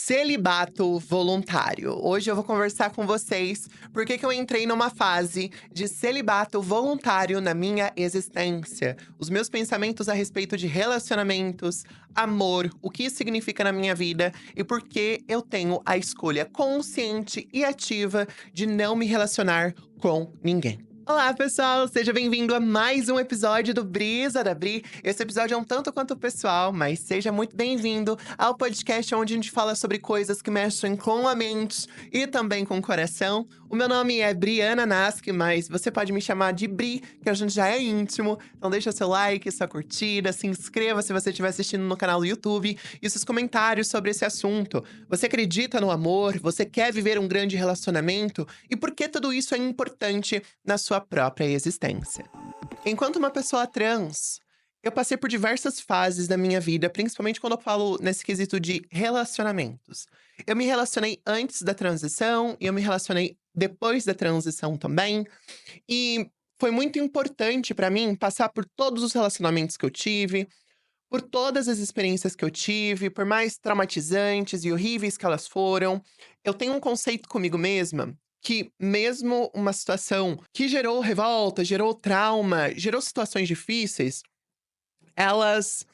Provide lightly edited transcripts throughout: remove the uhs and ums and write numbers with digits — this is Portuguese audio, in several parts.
Celibato voluntário. Hoje eu vou conversar com vocês porque que eu entrei numa fase de celibato voluntário na minha existência. Os meus pensamentos a respeito de relacionamentos, amor, o que isso significa na minha vida e por que eu tenho a escolha consciente e ativa de não me relacionar com ninguém. Olá, pessoal! Seja bem-vindo a mais um episódio do Brisa da Bri. Esse episódio é um tanto quanto pessoal, mas seja muito bem-vindo ao podcast onde a gente fala sobre coisas que mexem com a mente e também com o coração. O meu nome é Briana Nasc, mas você pode me chamar de Bri, que a gente já é íntimo. Então deixa seu like, sua curtida, se inscreva se você estiver assistindo no canal do YouTube e seus comentários sobre esse assunto. Você acredita no amor? Você quer viver um grande relacionamento? E por que tudo isso é importante na sua própria existência? Enquanto uma pessoa trans, eu passei por diversas fases da minha vida, principalmente quando eu falo nesse quesito de relacionamentos. Eu me relacionei antes da transição e eu me relacionei depois da transição também. E foi muito importante pra mim passar por todos os relacionamentos que eu tive, por todas as experiências que eu tive, por mais traumatizantes e horríveis que elas foram. Eu tenho um conceito comigo mesma que mesmo uma situação que gerou revolta, gerou trauma, gerou situações difíceis, elas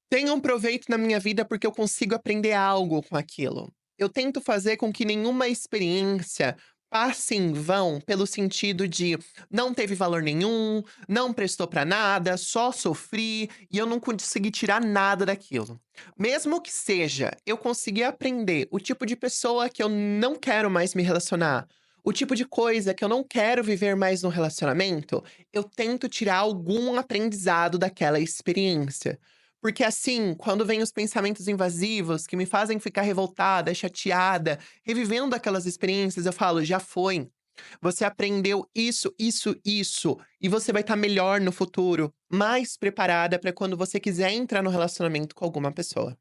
têm um proveito na minha vida porque eu consigo aprender algo com aquilo. Eu tento fazer com que nenhuma experiência passe em vão, pelo sentido de não teve valor nenhum, não prestou pra nada, só sofri e eu não consegui tirar nada daquilo. Mesmo que seja, eu conseguir aprender o tipo de pessoa que eu não quero mais me relacionar, o tipo de coisa que eu não quero viver mais no relacionamento, eu tento tirar algum aprendizado daquela experiência. Porque assim, quando vêm os pensamentos invasivos que me fazem ficar revoltada, chateada, revivendo aquelas experiências, eu falo: "Já foi. Você aprendeu isso, isso, isso, e você vai estar melhor no futuro, mais preparada para quando você quiser entrar no relacionamento com alguma pessoa".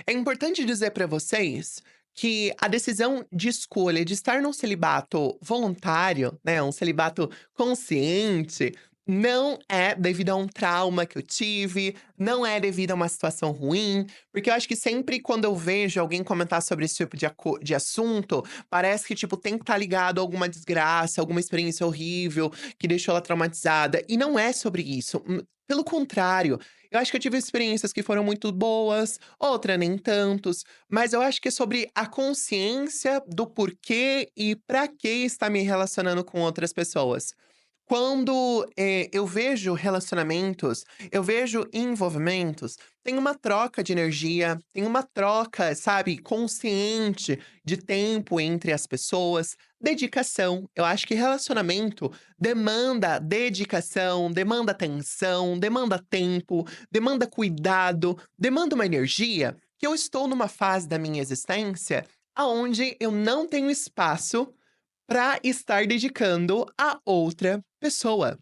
É importante dizer para vocês que a decisão de escolha de estar num celibato voluntário, né, um celibato consciente, não é devido a um trauma que eu tive, não é devido a uma situação ruim, porque eu acho que sempre quando eu vejo alguém comentar sobre esse tipo de assunto, parece que, tipo, tem que estar ligado a alguma desgraça, alguma experiência horrível que deixou ela traumatizada, e não é sobre isso. Pelo contrário, eu acho que eu tive experiências que foram muito boas, outra nem tantos, mas eu acho que é sobre a consciência do porquê e pra que estar me relacionando com outras pessoas. Quando, eu vejo relacionamentos, eu vejo envolvimentos, tem uma troca de energia, tem uma troca, sabe, consciente de tempo entre as pessoas, dedicação. Eu acho que relacionamento demanda dedicação, demanda atenção, demanda tempo, demanda cuidado, demanda uma energia que eu estou numa fase da minha existência aonde eu não tenho espaço para estar dedicando a outra pessoa.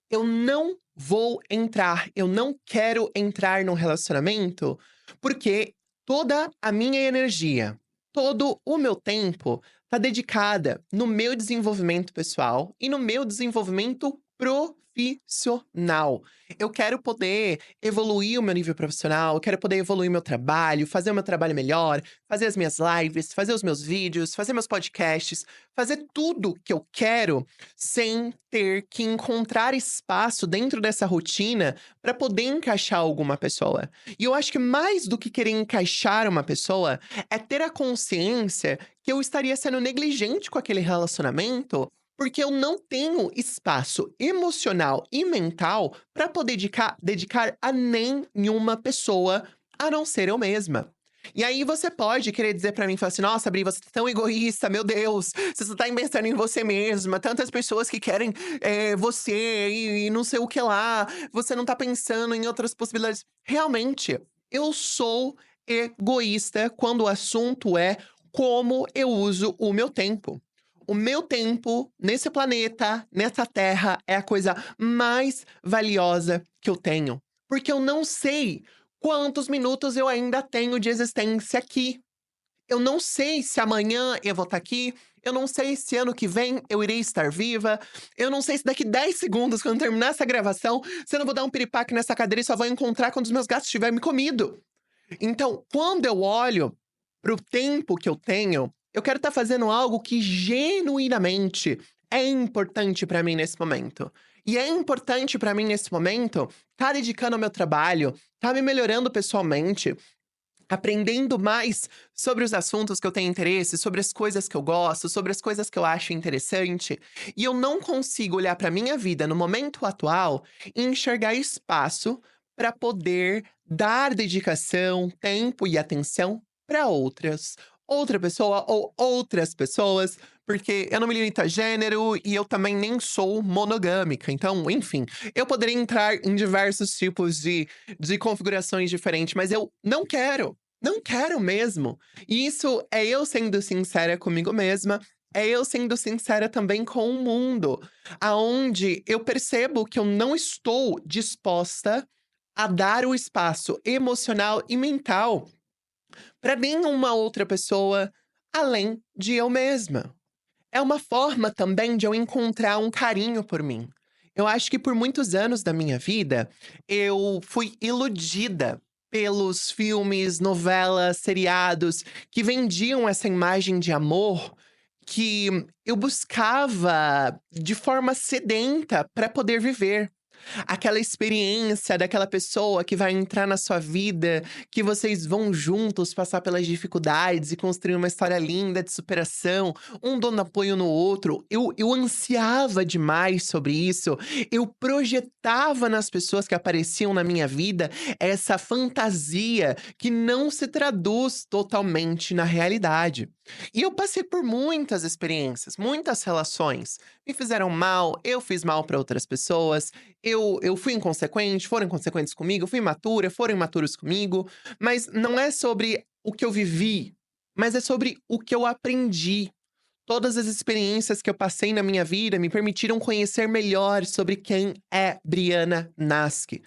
Eu não vou entrar, eu não quero entrar num relacionamento, porque toda a minha energia, todo o meu tempo tá dedicada no meu desenvolvimento pessoal e no meu desenvolvimento profissional. Eu quero poder evoluir o meu nível profissional, eu quero poder evoluir meu trabalho, fazer o meu trabalho melhor, fazer as minhas lives, fazer os meus vídeos, fazer meus podcasts, fazer tudo que eu quero sem ter que encontrar espaço dentro dessa rotina para poder encaixar alguma pessoa. E eu acho que mais do que querer encaixar uma pessoa, é ter a consciência que eu estaria sendo negligente com aquele relacionamento, porque eu não tenho espaço emocional e mental para poder dedicar a nenhuma pessoa a não ser eu mesma. E aí você pode querer dizer pra mim, falar assim: "Nossa, Bri, você é tão egoísta, meu Deus, você só tá pensando em você mesma, tantas pessoas que querem, você e não sei o que lá, você não tá pensando em outras possibilidades". Realmente, eu sou egoísta quando o assunto é como eu uso o meu tempo. O meu tempo nesse planeta, nessa terra, é a coisa mais valiosa que eu tenho, porque eu não sei quantos minutos eu ainda tenho de existência aqui. Eu não sei se amanhã eu vou estar aqui, eu não sei se ano que vem eu irei estar viva, eu não sei se daqui 10 segundos, quando terminar essa gravação, se eu não vou dar um piripaque nessa cadeira e só vou encontrar quando os meus gatos tiverem me comido. Então, quando eu olho para o tempo que eu quero estar fazendo algo que genuinamente é importante para mim nesse momento. E é importante para mim nesse momento estar dedicando ao meu trabalho, estar me melhorando pessoalmente, aprendendo mais sobre os assuntos que eu tenho interesse, sobre as coisas que eu gosto, sobre as coisas que eu acho interessante. E eu não consigo olhar para minha vida no momento atual e enxergar espaço para poder dar dedicação, tempo e atenção para outra pessoa ou outras pessoas, porque eu não me limito a gênero e eu também nem sou monogâmica. Então, enfim, eu poderia entrar em diversos tipos de configurações diferentes, mas eu não quero. Não quero mesmo. E isso é eu sendo sincera comigo mesma, é eu sendo sincera também com o mundo, aonde eu percebo que eu não estou disposta a dar o espaço emocional e mental para nenhuma outra pessoa além de eu mesma. É uma forma também de eu encontrar um carinho por mim. Eu acho que por muitos anos da minha vida, eu fui iludida pelos filmes, novelas, seriados que vendiam essa imagem de amor que eu buscava de forma sedenta para poder viver. Aquela experiência daquela pessoa que vai entrar na sua vida, que vocês vão juntos passar pelas dificuldades e construir uma história linda de superação, um dando apoio no outro. Eu ansiava demais sobre isso. Eu projetava nas pessoas que apareciam na minha vida essa fantasia que não se traduz totalmente na realidade. E eu passei por muitas experiências, muitas relações. Me fizeram mal, eu fiz mal para outras pessoas, eu fui inconsequente, foram inconsequentes comigo, fui imatura, foram imaturos comigo, mas não é sobre o que eu vivi, mas é sobre o que eu aprendi. Todas as experiências que eu passei na minha vida me permitiram conhecer melhor sobre quem é Briana Nasky.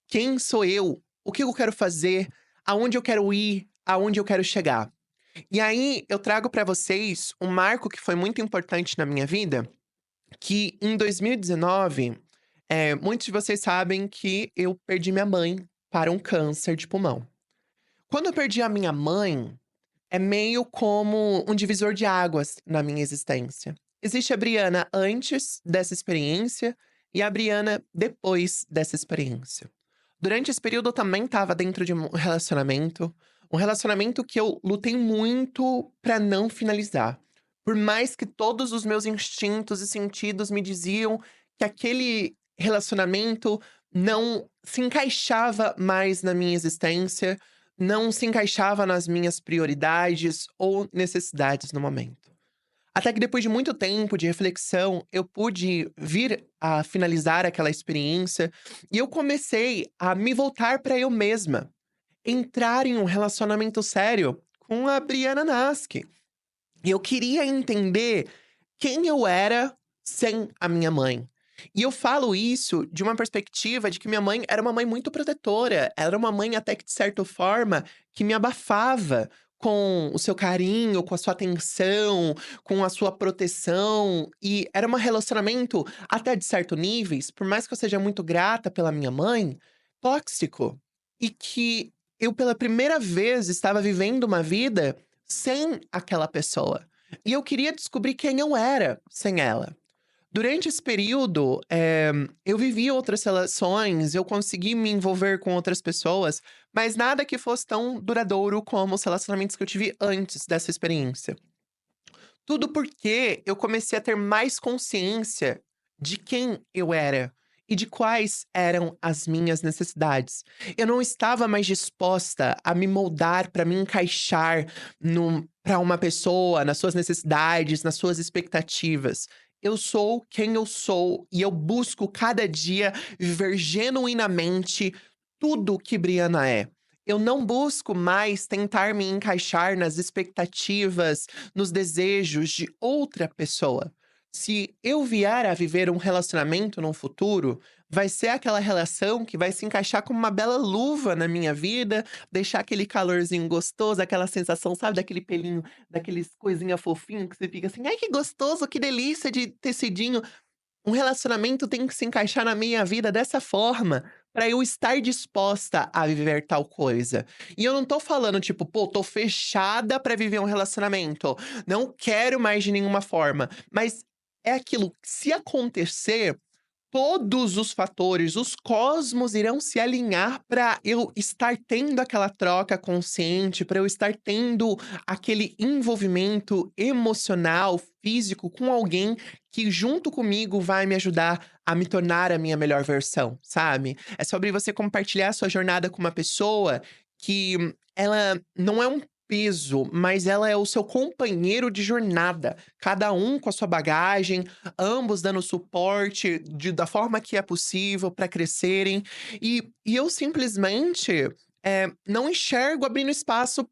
Quem sou eu? O que eu quero fazer? Aonde eu quero ir? Aonde eu quero chegar? E aí eu trago pra vocês um marco que foi muito importante na minha vida, que em 2019, muitos de vocês sabem que eu perdi minha mãe para um câncer de pulmão. Quando eu perdi a minha mãe, é meio como um divisor de águas na minha existência. Existe a Briana antes dessa experiência e a Briana depois dessa experiência. Durante esse período eu também estava dentro de um relacionamento que eu lutei muito pra não finalizar. Por mais que todos os meus instintos e sentidos me diziam que aquele relacionamento não se encaixava mais na minha existência, não se encaixava nas minhas prioridades ou necessidades no momento. Até que depois de muito tempo de reflexão, eu pude vir a finalizar aquela experiência e eu comecei a me voltar para eu mesma, entrar em um relacionamento sério com a Briana Nasky. E eu queria entender quem eu era sem a minha mãe. E eu falo isso de uma perspectiva de que minha mãe era uma mãe muito protetora, era uma mãe até que de certa forma que me abafava com o seu carinho, com a sua atenção, com a sua proteção, e era um relacionamento até de certo níveis, por mais que eu seja muito grata pela minha mãe, tóxico. E que eu pela primeira vez estava vivendo uma vida sem aquela pessoa. E eu queria descobrir quem eu era sem ela. Durante esse período, eu vivi outras relações, eu consegui me envolver com outras pessoas, mas nada que fosse tão duradouro como os relacionamentos que eu tive antes dessa experiência. Tudo porque eu comecei a ter mais consciência de quem eu era e de quais eram as minhas necessidades. Eu não estava mais disposta a me moldar para me encaixar para uma pessoa, nas suas necessidades, nas suas expectativas. Eu sou quem eu sou e eu busco cada dia viver genuinamente tudo que Briana é. Eu não busco mais tentar me encaixar nas expectativas, nos desejos de outra pessoa. Se eu vier a viver um relacionamento no futuro, vai ser aquela relação que vai se encaixar como uma bela luva na minha vida, deixar aquele calorzinho gostoso, aquela sensação, sabe, daquele pelinho, daqueles coisinha fofinho que você fica assim: "Ai, que gostoso, que delícia de tecidinho". Um relacionamento tem que se encaixar na minha vida dessa forma, pra eu estar disposta a viver tal coisa. E eu não tô falando, tipo, pô, tô fechada pra viver um relacionamento, não quero mais de nenhuma forma. Mas é aquilo, se acontecer, todos os fatores, os cosmos irão se alinhar para eu estar tendo aquela troca consciente, para eu estar tendo aquele envolvimento emocional, físico com alguém que junto comigo vai me ajudar a me tornar a minha melhor versão, sabe? É sobre você compartilhar a sua jornada com uma pessoa que ela não é um peso, mas ela é o seu companheiro de jornada, cada um com a sua bagagem, ambos dando suporte da forma que é possível para crescerem. E eu simplesmente não enxergo abrindo espaço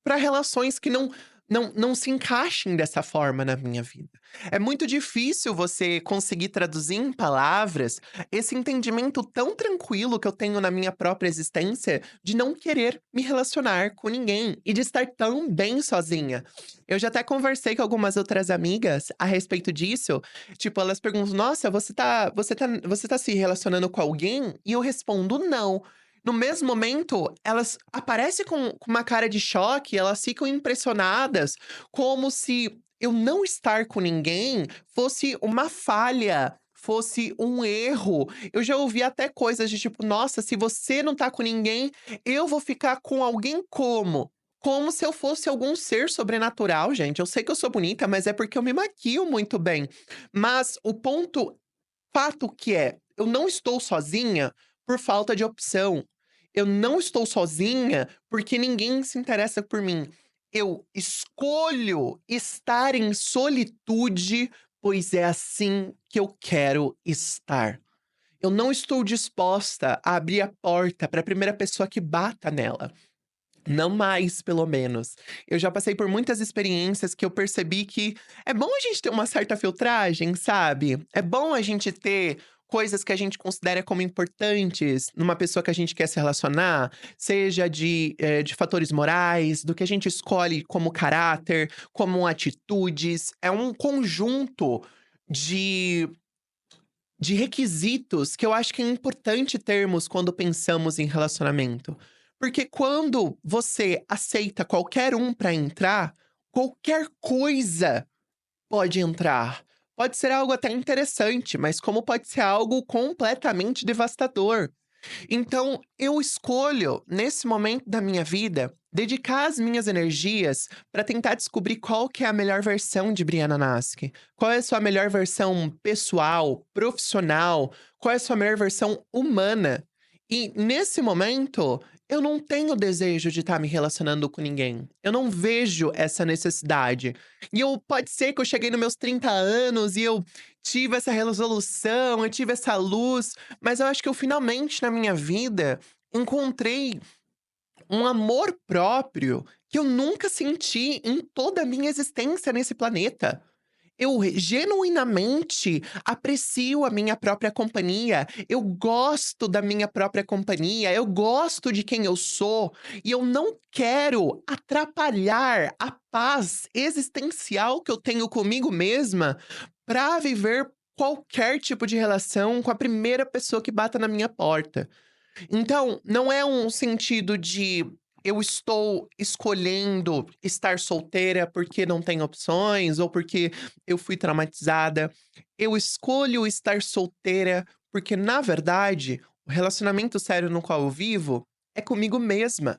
para relações que não se encaixem dessa forma na minha vida. É muito difícil você conseguir traduzir em palavras esse entendimento tão tranquilo que eu tenho na minha própria existência de não querer me relacionar com ninguém e de estar tão bem sozinha. Eu já até conversei com algumas outras amigas a respeito disso. Tipo, elas perguntam: "Nossa, você tá se relacionando com alguém?" E eu respondo: "Não". No mesmo momento, elas aparecem com uma cara de choque, elas ficam impressionadas, como se eu não estar com ninguém fosse uma falha, fosse um erro. Eu já ouvi até coisas de tipo: "Nossa, se você não tá com ninguém, eu vou ficar com alguém como?" Como se eu fosse algum ser sobrenatural, gente. Eu sei que eu sou bonita, mas é porque eu me maquio muito bem. Mas o ponto fato que é, eu não estou sozinha por falta de opção. Eu não estou sozinha porque ninguém se interessa por mim. Eu escolho estar em solitude, pois é assim que eu quero estar. Eu não estou disposta a abrir a porta para a primeira pessoa que bata nela. Não mais, pelo menos. Eu já passei por muitas experiências que eu percebi que é bom a gente ter uma certa filtragem, sabe? É bom a gente ter coisas que a gente considera como importantes numa pessoa que a gente quer se relacionar, seja de fatores morais, do que a gente escolhe como caráter, como atitudes. É um conjunto de, de requisitos que eu acho que é importante termos quando pensamos em relacionamento. Porque quando você aceita qualquer um pra entrar, qualquer coisa pode entrar. Pode ser algo até interessante, mas como pode ser algo completamente devastador. Então, eu escolho, nesse momento da minha vida, dedicar as minhas energias para tentar descobrir qual que é a melhor versão de Brianna Nasky. Qual é a sua melhor versão pessoal, profissional, qual é a sua melhor versão humana. E nesse momento, eu não tenho desejo de estar me relacionando com ninguém. Eu não vejo essa necessidade. E pode ser que eu cheguei nos meus 30 anos e eu tive essa resolução, eu tive essa luz, mas eu acho que eu finalmente na minha vida encontrei um amor próprio que eu nunca senti em toda a minha existência nesse planeta. Eu genuinamente aprecio a minha própria companhia, eu gosto da minha própria companhia, eu gosto de quem eu sou, e eu não quero atrapalhar a paz existencial que eu tenho comigo mesma para viver qualquer tipo de relação com a primeira pessoa que bata na minha porta. Então, não é um sentido de eu estou escolhendo estar solteira porque não tem opções ou porque eu fui traumatizada. Eu escolho estar solteira porque, na verdade, o relacionamento sério no qual eu vivo é comigo mesma,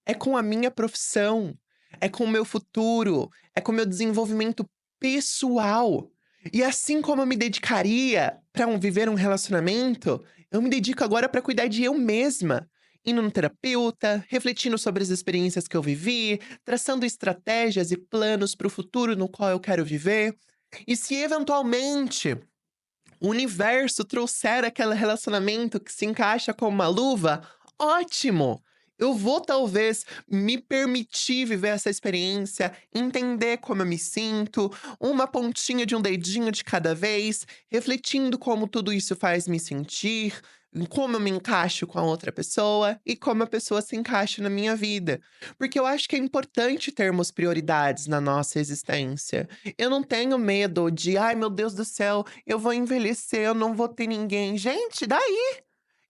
é com a minha profissão, é com o meu futuro, é com o meu desenvolvimento pessoal. E assim como eu me dedicaria para viver um relacionamento, eu me dedico agora para cuidar de eu mesma. Indo no terapeuta, refletindo sobre as experiências que eu vivi, traçando estratégias e planos para o futuro no qual eu quero viver. E se eventualmente o universo trouxer aquele relacionamento que se encaixa como uma luva, ótimo! Eu vou talvez me permitir viver essa experiência, entender como eu me sinto, uma pontinha de um dedinho de cada vez, refletindo como tudo isso faz me sentir, em como eu me encaixo com a outra pessoa e como a pessoa se encaixa na minha vida. Porque eu acho que é importante termos prioridades na nossa existência. Eu não tenho medo de, ai meu Deus do céu, eu vou envelhecer, eu não vou ter ninguém. Gente, daí?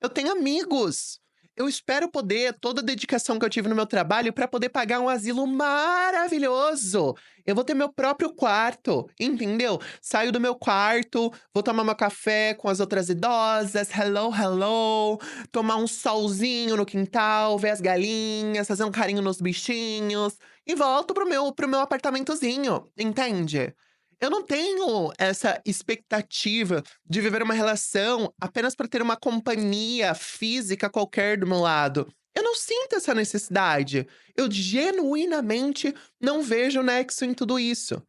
Eu tenho amigos. Eu espero poder toda a dedicação que eu tive no meu trabalho para poder pagar um asilo maravilhoso. Eu vou ter meu próprio quarto, entendeu? Saio do meu quarto, vou tomar meu café com as outras idosas, hello, hello, tomar um solzinho no quintal, ver as galinhas, fazer um carinho nos bichinhos e volto pro meu apartamentozinho, entende? Eu não tenho essa expectativa de viver uma relação apenas para ter uma companhia física qualquer do meu lado. Eu não sinto essa necessidade. Eu genuinamente não vejo nexo em tudo isso.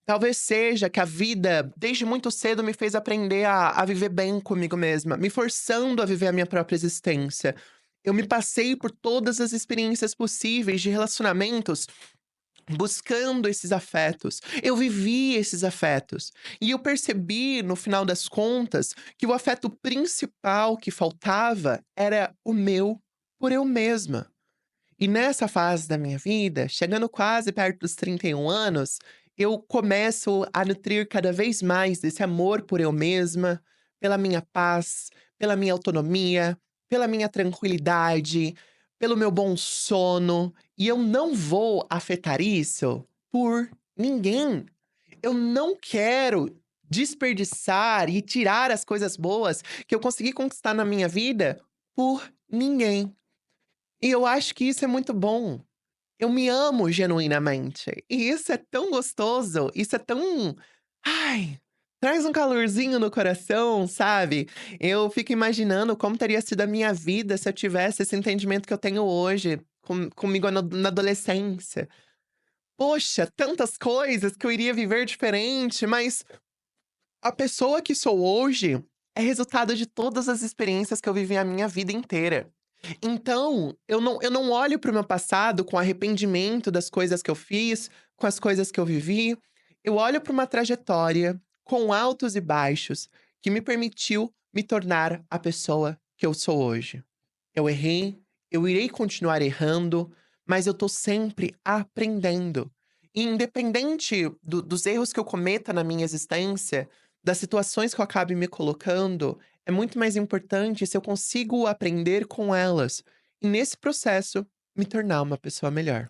Talvez seja que a vida, desde muito cedo, me fez aprender a viver bem comigo mesma, me forçando a viver a minha própria existência. Eu me passei por todas as experiências possíveis de relacionamentos buscando esses afetos. Eu vivi esses afetos. E eu percebi, no final das contas, que o afeto principal que faltava era o meu por eu mesma. E nessa fase da minha vida, chegando quase perto dos 31 anos, eu começo a nutrir cada vez mais desse amor por eu mesma, pela minha paz, pela minha autonomia, pela minha tranquilidade, pelo meu bom sono. E eu não vou afetar isso por ninguém. Eu não quero desperdiçar e tirar as coisas boas que eu consegui conquistar na minha vida por ninguém. E eu acho que isso é muito bom. Eu me amo genuinamente. E isso é tão gostoso, isso é tão ai, traz um calorzinho no coração, sabe. Eu fico imaginando como teria sido a minha vida se eu tivesse esse entendimento que eu tenho hoje, comigo na adolescência. Poxa, tantas coisas que eu iria viver diferente, mas a pessoa que sou hoje é resultado de todas as experiências que eu vivi a minha vida inteira. Então, eu não olho para o meu passado com arrependimento das coisas que eu fiz, com as coisas que eu vivi. Eu olho para uma trajetória com altos e baixos que me permitiu me tornar a pessoa que eu sou hoje. Eu errei, eu irei continuar errando, mas eu tô sempre aprendendo. E independente dos erros que eu cometa na minha existência, das situações que eu acabe me colocando, é muito mais importante se eu consigo aprender com elas. E nesse processo, me tornar uma pessoa melhor.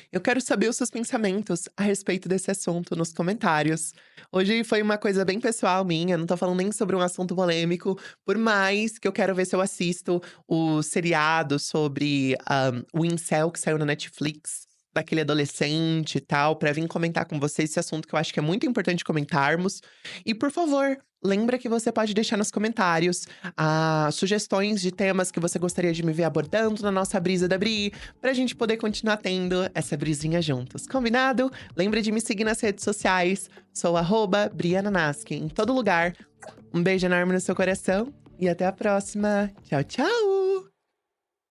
Eu quero saber os seus pensamentos a respeito desse assunto nos comentários. Hoje foi uma coisa bem pessoal minha, não tô falando nem sobre um assunto polêmico, por mais que eu quero ver se eu assisto o seriado sobre, o incel que saiu na Netflix, daquele adolescente e tal, pra vir comentar com vocês esse assunto que eu acho que é muito importante comentarmos. E por favor, lembra que você pode deixar nos comentários, sugestões de temas que você gostaria de me ver abordando na nossa Brisa da Bri, pra gente poder continuar tendo essa brisinha juntos, combinado? Lembra de me seguir nas redes sociais, sou @briananaski em todo lugar. Um beijo enorme no seu coração e até a próxima. Tchau, tchau!